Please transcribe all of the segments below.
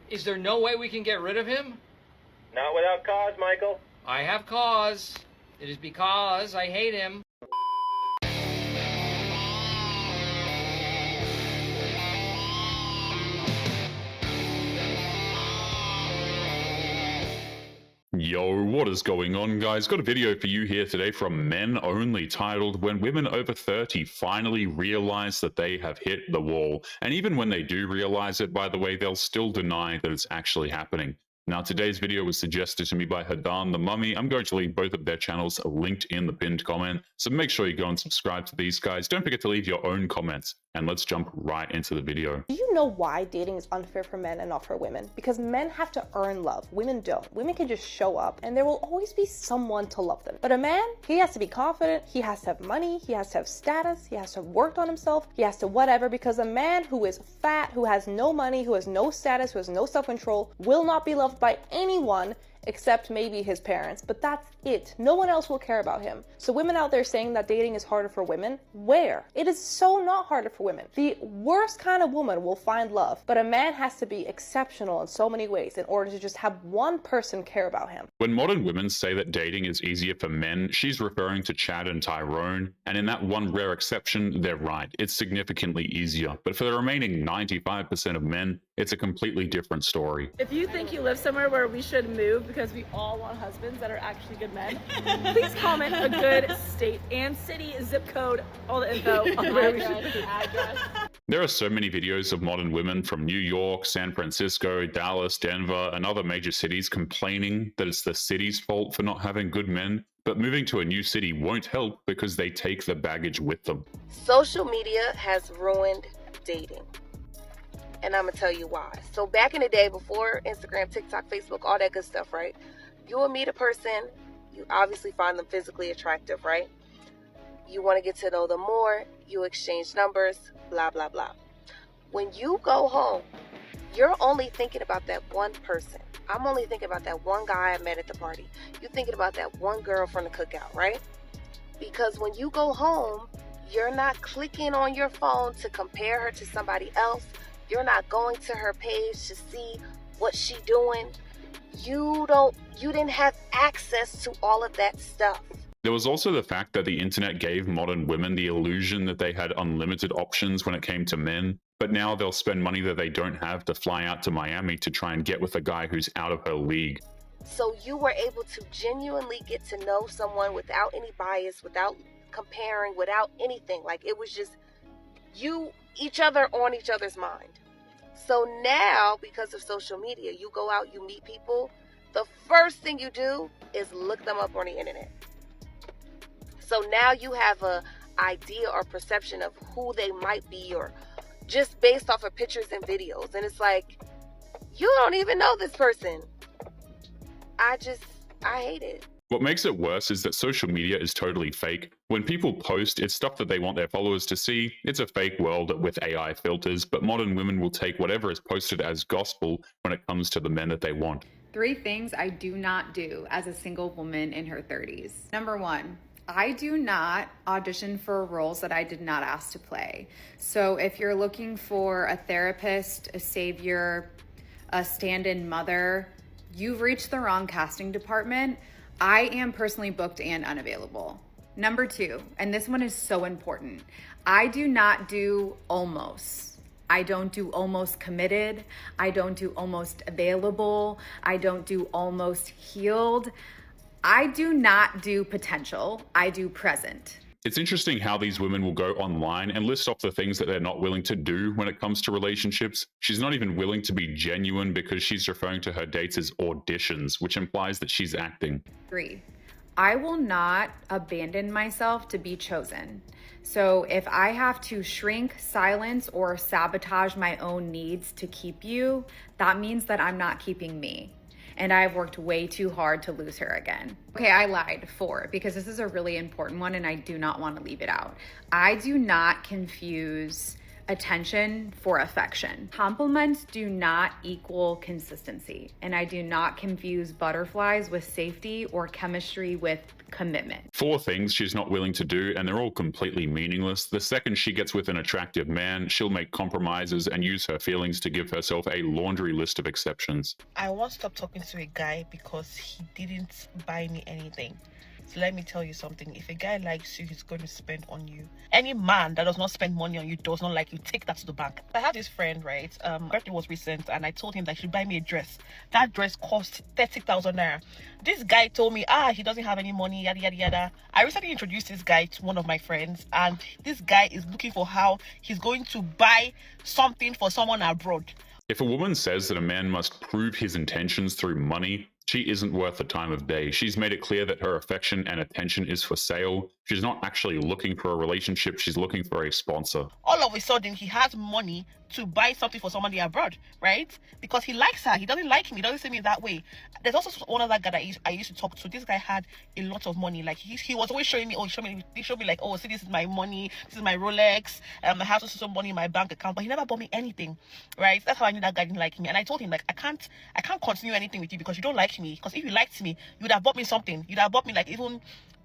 Is there no way we can get rid of him? Not without cause, Michael. I have cause. It is because I hate him. Yo, what is going on, guys? Got a video for you here today from Men Only titled When Women Over 30 Finally Realize That They Have Hit the Wall. And even when they do realize it, by the way, they'll still deny that it's actually happening. Now, today's video was suggested to me by Hadan the Mummy. I'm going to leave both of their channels linked in the pinned comment, so make sure you go and subscribe to these guys. Don't forget to leave your own comments, and let's jump right into the video. Do you know why dating is unfair for men and not for women? Because men have to earn love. Women don't. Women can just show up, and there will always be someone to love them. But a man, he has to be confident, he has to have money, he has to have status, he has to have worked on himself, he has to whatever, because a man who is fat, who has no money, who has no status, who has no self-control, will not be loved by anyone except maybe his parents, but that's it. No one else will care about him. So women out there saying that dating is harder for women, where? It is so not harder for women. The worst kind of woman will find love, but a man has to be exceptional in so many ways in order to just have one person care about him. When modern women say that dating is easier for men, she's referring to Chad and Tyrone, and in that one rare exception, they're right. It's significantly easier. But for the remaining 95% of men, it's a completely different story. If you think you live somewhere where we should move because we all want husbands that are actually good men, please comment a good state and city, zip code, all the info on where we should move. There are so many videos of modern women from New York, San Francisco, Dallas, Denver, and other major cities complaining that it's the city's fault for not having good men. But moving to a new city won't help because they take the baggage with them. Social media has ruined dating. And I'm gonna tell you why. So back in the day, before Instagram, TikTok, Facebook, all that good stuff, right? You will meet a person, you obviously find them physically attractive, right? You want to get to know them more, you exchange numbers, blah, blah, blah. When you go home, you're only thinking about that one person. I'm only thinking about that one guy I met at the party. You're thinking about that one girl from the cookout, right? Because when you go home, you're not clicking on your phone to compare her to somebody else. You're not going to her page to see what she doing. You didn't have access to all of that stuff. There was also the fact that the internet gave modern women the illusion that they had unlimited options when it came to men, but now they'll spend money that they don't have to fly out to Miami to try and get with a guy who's out of her league. So you were able to genuinely get to know someone without any bias, without comparing, without anything. Like it was just you, each other on each other's mind. So now, because of social media, you go out, you meet people, the first thing you do is look them up on the internet. So now you have a idea or perception of who they might be, or just based off of pictures and videos. And it's like, you don't even know this person. I hate it. What makes it worse is that social media is totally fake. When people post, it's stuff that they want their followers to see. It's a fake world with AI filters, but modern women will take whatever is posted as gospel when it comes to the men that they want. 3 things I do not do as a single woman in her 30s. Number 1, I do not audition for roles that I did not ask to play. So if you're looking for a therapist, a savior, a stand-in mother, you've reached the wrong casting department. I am personally booked and unavailable. Number 2, and this one is so important, I do not do almost. I don't do almost committed. I don't do almost available. I don't do almost healed. I do not do potential. I do present. It's interesting how these women will go online and list off the things that they're not willing to do when it comes to relationships. She's not even willing to be genuine because she's referring to her dates as auditions, which implies that she's acting. 3, I will not abandon myself to be chosen. So if I have to shrink, silence, or sabotage my own needs to keep you, that means that I'm not keeping me. And I've worked way too hard to lose her again. Okay, I lied. 4, because this is a really important one and I do not want to leave it out. I do not confuse attention for affection. Compliments do not equal consistency, and I do not confuse butterflies with safety or chemistry with commitment. 4 things she's not willing to do, and they're all completely meaningless. The second she gets with an attractive man, she'll make compromises and use her feelings to give herself a laundry list of exceptions. I once stopped talking to a guy because he didn't buy me anything. So let me tell you something. If a guy likes you, he's going to spend on you. Any man that does not spend money on you does not like you. Take that to the bank. I had this friend, right? Birthday was recent, and I told him that he should buy me a dress. That dress cost 30,000 naira. This guy told me, he doesn't have any money, yada yada yada. I recently introduced this guy to one of my friends, and this guy is looking for how he's going to buy something for someone abroad. If a woman says that a man must prove his intentions through money, she isn't worth the time of day. She's made it clear that her affection and attention is for sale. She's not actually looking for a relationship, she's looking for a sponsor. All of a sudden, he has money to buy something for somebody abroad, right? Because he likes her. He doesn't like me. He doesn't see me that way. There's also one other guy that I used to talk to. This guy had a lot of money. Like, he was always showing me, he showed me like, see, this is my money. This is my Rolex. I have some money in my bank account. But he never bought me anything, right? That's how I knew that guy didn't like me. And I told him, like, I can't continue anything with you because you don't like me. Because if you liked me, you would have bought me something. You'd have bought me, like, even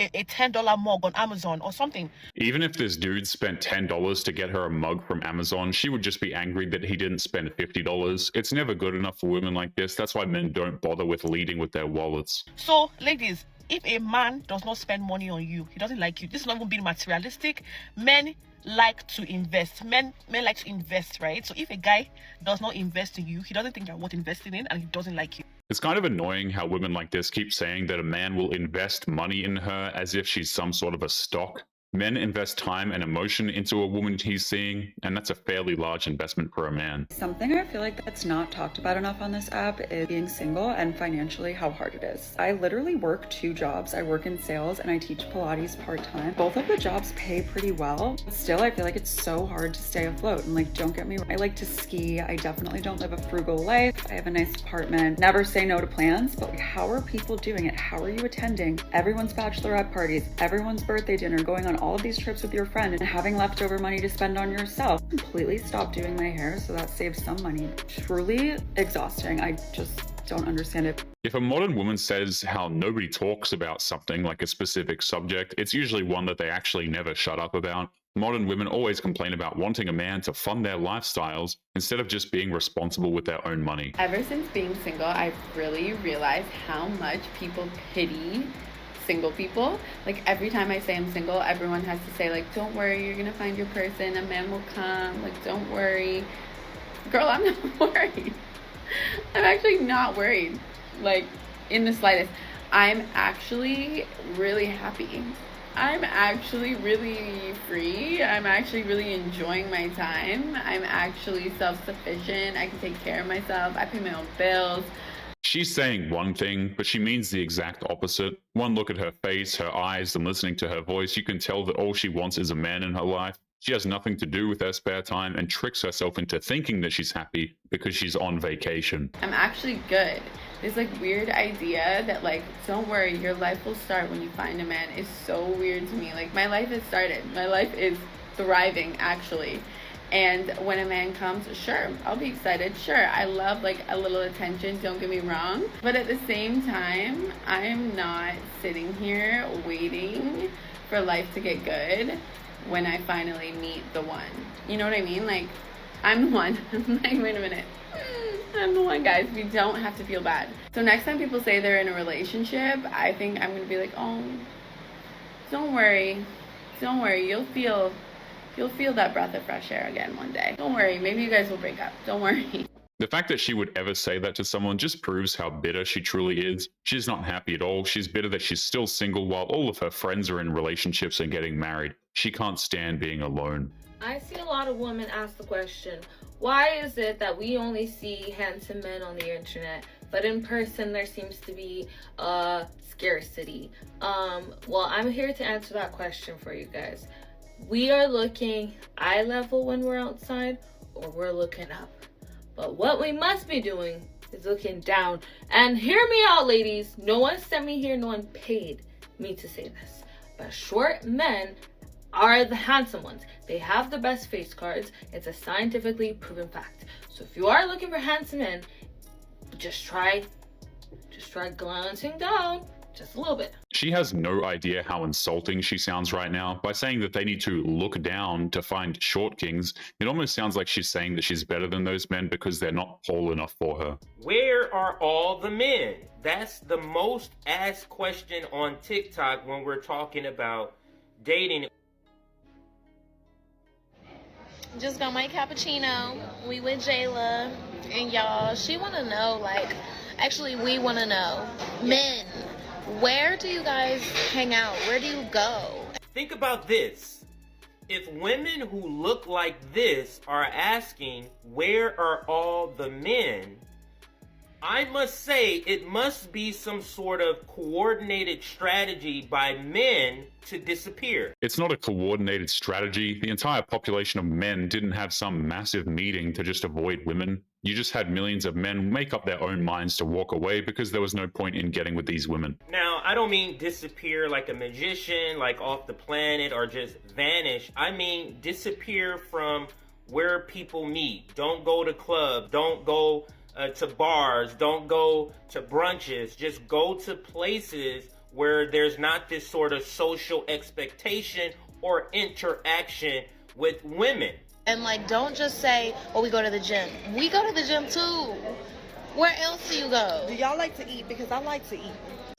a $10 mug on Amazon or something. Even if this dude spent $10 to get her a mug from Amazon, she would just be angry that he didn't spend $50. It's never good enough for women like this. That's why men don't bother with leading with their wallets. So, ladies, if a man does not spend money on you, he doesn't like you. This is not even being materialistic. Men like to invest. Men like to invest, right? So if a guy does not invest in you, he doesn't think you're worth investing in, and he doesn't like you. It's kind of annoying how women like this keep saying that a man will invest money in her as if she's some sort of a stock. Men invest time and emotion into a woman he's seeing, and that's a fairly large investment for a man. Something I feel like that's not talked about enough on this app is being single and financially how hard it is. I literally work 2 jobs. I work in sales and I teach Pilates part-time. Both of the jobs pay pretty well, but still I feel like it's so hard to stay afloat. And like, don't get me wrong, I like to ski. I definitely don't live a frugal life. I have a nice apartment. Never say no to plans, but how are people doing it? How are you attending everyone's bachelorette parties, everyone's birthday dinner, going on all of these trips with your friend and having leftover money to spend on yourself? Completely stopped doing my hair, so that saves some money. Truly exhausting. I just don't understand it. If a modern woman says how nobody talks about something like a specific subject, it's usually one that they actually never shut up about. Modern women always complain about wanting a man to fund their lifestyles instead of just being responsible with their own money. Ever since being single, I've really realized how much people pity single people. Like, every time I say I'm single, everyone has to say, like, don't worry, you're gonna find your person, a man will come, like, don't worry. Girl, I'm not worried. I'm actually not worried, like, in the slightest. I'm actually really happy. I'm actually really free. I'm actually really enjoying my time. I'm actually self-sufficient. I can take care of myself. I pay my own bills. She's saying one thing, but she means the exact opposite. One look at her face, her eyes, and listening to her voice, you can tell that all she wants is a man in her life. She has nothing to do with her spare time and tricks herself into thinking that she's happy because she's on vacation. I'm actually good. This like weird idea that like, don't worry, your life will start when you find a man is so weird to me. Like, my life has started. My life is thriving, actually. And when a man comes, sure, I'll be excited. Sure, I love like a little attention, don't get me wrong. But at the same time, I am not sitting here waiting for life to get good when I finally meet the one. You know what I mean? Like, I'm the one. I'm like, wait a minute. I'm the one, guys. We don't have to feel bad. So next time people say they're in a relationship, I think I'm going to be like, oh, don't worry. Don't worry. You'll feel that breath of fresh air again one day. Don't worry, maybe you guys will break up. Don't worry. The fact that she would ever say that to someone just proves how bitter she truly is. She's not happy at all. She's bitter that she's still single while all of her friends are in relationships and getting married. She can't stand being alone. I see a lot of women ask the question, why is it that we only see handsome men on the internet, but in person there seems to be a scarcity? Well, I'm here to answer that question for you guys. We are looking eye level when we're outside, or we're looking up. But what we must be doing is looking down. And hear me out, ladies. No one sent me here. No one paid me to say this. But short men are the handsome ones. They have the best face cards. It's a scientifically proven fact. So if you are looking for handsome men, just try glancing down just a little bit. She has no idea how insulting she sounds right now. By saying that they need to look down to find short kings, it almost sounds like she's saying that she's better than those men because they're not tall enough for her. Where are all the men? That's the most asked question on TikTok when we're talking about dating. Just got my cappuccino. We with Jayla, and y'all, she want to know, like, actually, we want to know, men, where do you guys hang out? Where do you go? Think about this. If women who look like this are asking, where are all the men? I must say it must be some sort of coordinated strategy by men to disappear. It's not a coordinated strategy. The entire population of men didn't have some massive meeting to just avoid women. You just had millions of men make up their own minds to walk away because there was no point in getting with these women. Now, I don't mean disappear like a magician, like off the planet, or just vanish. I mean disappear from where people meet. Don't go to clubs. Don't go to bars. Don't go to brunches. Just go to places where there's not this sort of social expectation or interaction with women. And, like, don't just say, oh, we go to the gym. We go to the gym too. Where else do you go? Do y'all like to eat? Because I like to eat.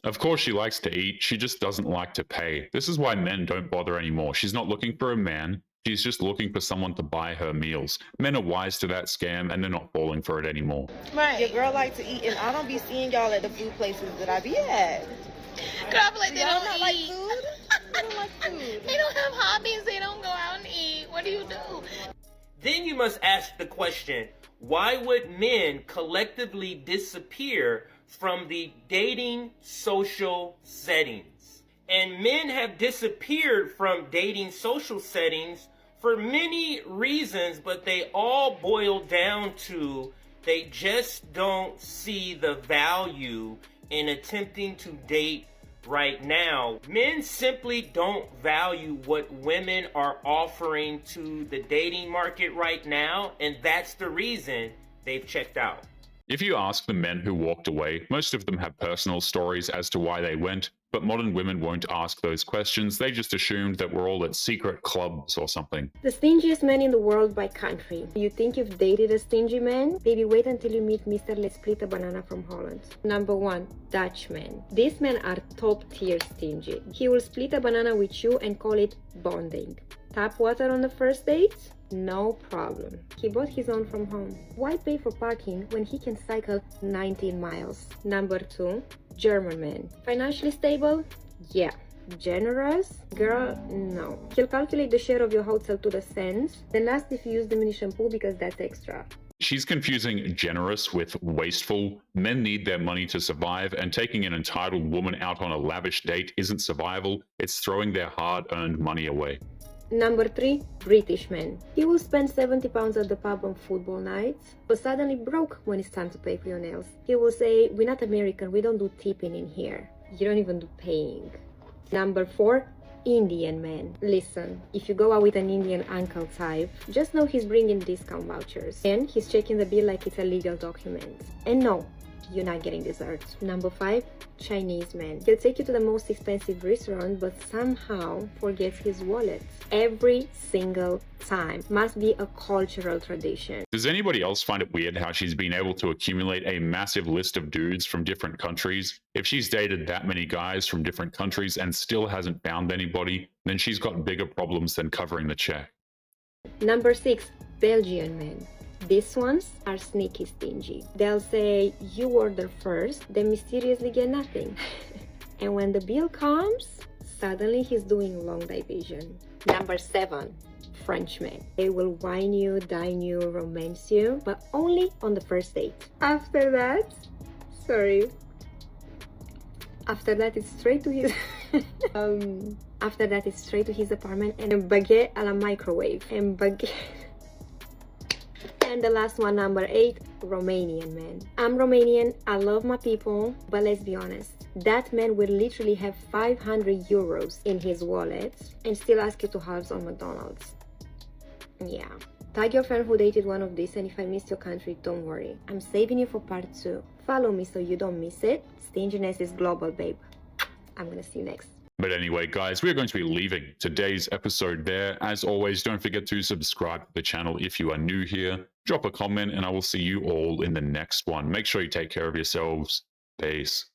Of course she likes to eat, she just doesn't like to pay. This is why men don't bother anymore. She's not looking for a man, she's just looking for someone to buy her meals. Men are wise to that scam and they're not falling for it anymore. Right. Your girl like to eat, and I don't be seeing y'all at the food places that I be at. Girl, I feel like they don't eat. Like food? They don't like food. They don't have hobbies, they don't go out and eat. What do you do? Then you must ask the question, why would men collectively disappear from the dating social settings? And men have disappeared from dating social settings for many reasons, but they all boil down to they just don't see the value in attempting to date right now. Men simply don't value what women are offering to the dating market right now, and that's the reason they've checked out. If you ask the men who walked away, most of them have personal stories as to why they went, but modern women won't ask those questions. They just assumed that we're all at secret clubs or something. The stingiest man in the world by country. You think you've dated a stingy man? Baby, wait until you meet Mr. Let's Split a Banana from Holland. Number 1, Dutchman. These men are top tier stingy. He will split a banana with you and call it bonding. Tap water on the first date? No problem. He bought his own from home. Why pay for parking when he can cycle 19 miles? Number 2, German man. Financially stable? Yeah. Generous? Girl, no. He'll calculate the share of your hotel to the cents, then ask if you use diminution pool because that's extra. She's confusing generous with wasteful. Men need their money to survive, and taking an entitled woman out on a lavish date isn't survival, it's throwing their hard-earned money away. Number 3, British man. He will spend 70 pounds at the pub on football nights, but suddenly broke when it's time to pay for your nails. He will say, we're not American, we don't do tipping in here. You don't even do paying. Number 4, Indian man. Listen, if you go out with an Indian uncle type, just know he's bringing discount vouchers. And he's checking the bill like it's a legal document. And no, you're not getting dessert. Number 5, Chinese man. He'll take you to the most expensive restaurant, but somehow forgets his wallet. Every single time. Must be a cultural tradition. Does anybody else find it weird how she's been able to accumulate a massive list of dudes from different countries? If she's dated that many guys from different countries and still hasn't found anybody, then she's got bigger problems than covering the check. Number 6, Belgian men. These ones are sneaky stingy. They'll say, you order first, then mysteriously get nothing. And when the bill comes, suddenly he's doing long division. Number 7, Frenchmen. They will wine you, dine you, romance you, but only on the first date. After that, it's straight to his after that it's straight to his apartment and a baguette a la microwave. And baguette And the last one, number 8, Romanian men. I'm Romanian, I love my people, but let's be honest. That man will literally have 500 euros in his wallet and still ask you to halves on McDonald's. Yeah. Tag your friend who dated one of these, and if I missed your country, don't worry. I'm saving you for part 2. Follow me so you don't miss it. Stinginess is global, babe. I'm gonna see you next. But anyway, guys, we're going to be leaving today's episode there. As always, don't forget to subscribe to the channel if you are new here. Drop a comment, and I will see you all in the next one. Make sure you take care of yourselves. Peace.